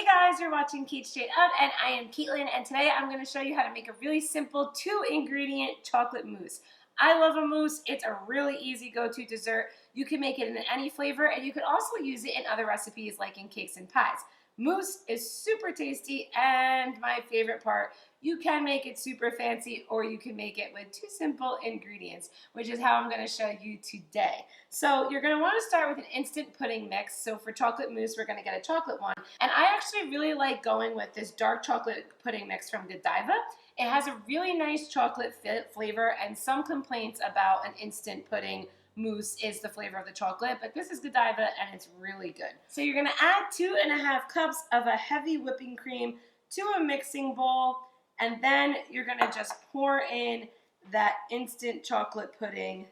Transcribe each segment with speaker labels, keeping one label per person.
Speaker 1: Hey guys, you're watching Cait Straight Up, and I am Caitlin, and today I'm going to show you how to make a really simple 2-ingredient chocolate mousse. I love a mousse. It's a really easy go-to dessert. You can make it in any flavor, and you can also use it in other recipes like in cakes and pies. Mousse is super tasty, and my favorite part, you can make it super fancy or you can make it with 2 simple ingredients, which is how I'm going to show you today. So you're going to want to start with an instant pudding mix. So for chocolate mousse, we're going to get a chocolate one. And I actually really like going with this dark chocolate pudding mix from Godiva. It has a really nice chocolate flavor, and some complaints about an instant pudding mousse is the flavor of the chocolate, but this is Godiva and it's really good. So you're gonna add 2½ cups of a heavy whipping cream to a mixing bowl, and then you're gonna just pour in that instant chocolate pudding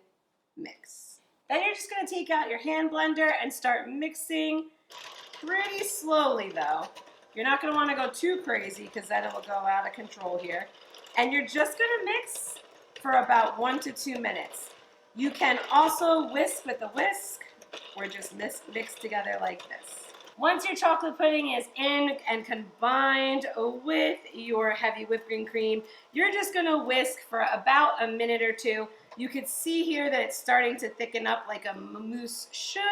Speaker 1: mix. Then you're just gonna take out your hand blender and start mixing pretty slowly though. You're not gonna wanna go too crazy because then it will go out of control here. And you're just gonna mix for about 1 to 2 minutes. You can also whisk with a whisk or just mix together like this. Once your chocolate pudding is in and combined with your heavy whipping cream, you're just gonna whisk for about a minute or 2. You can see here that it's starting to thicken up like a mousse should.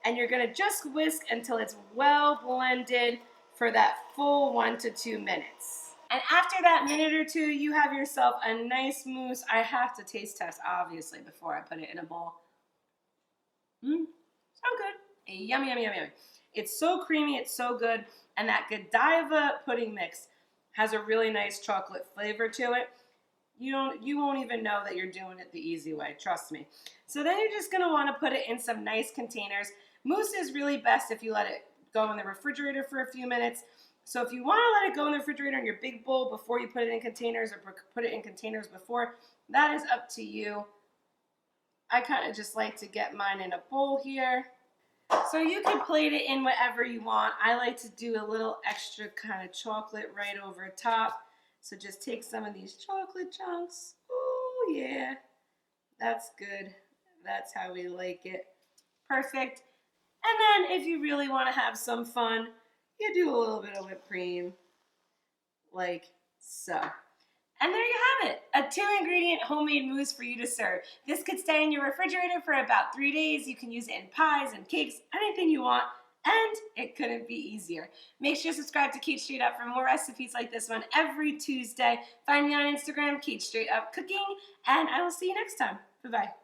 Speaker 1: And you're gonna just whisk until it's well blended for that full 1 to 2 minutes. And after that minute or 2, you have yourself a nice mousse. I have to taste test, obviously, before I put it in a bowl. So good. Yummy, yummy, yummy, yummy. It's so creamy, it's so good. And that Godiva pudding mix has a really nice chocolate flavor to it. You won't even know that you're doing it the easy way, trust me. So then you're just gonna wanna put it in some nice containers. Mousse is really best if you let it go in the refrigerator for a few minutes. So if you want to let it go in the refrigerator in your big bowl before you put it in containers, or put it in containers before, that is up to you. I kind of just like to get mine in a bowl here. So you can plate it in whatever you want. I like to do a little extra kind of chocolate right over top. So just take some of these chocolate chunks. Oh yeah, that's good. That's how we like it. Perfect. And then if you really want to have some fun, you do a little bit of whipped cream, like so. And there you have it, a 2-ingredient homemade mousse for you to serve. This could stay in your refrigerator for about 3 days. You can use it in pies and cakes, anything you want, and it couldn't be easier. Make sure to subscribe to Cait Straight Up for more recipes like this one every Tuesday. Find me on Instagram, Cait Straight Up Cooking, and I will see you next time. Bye-bye.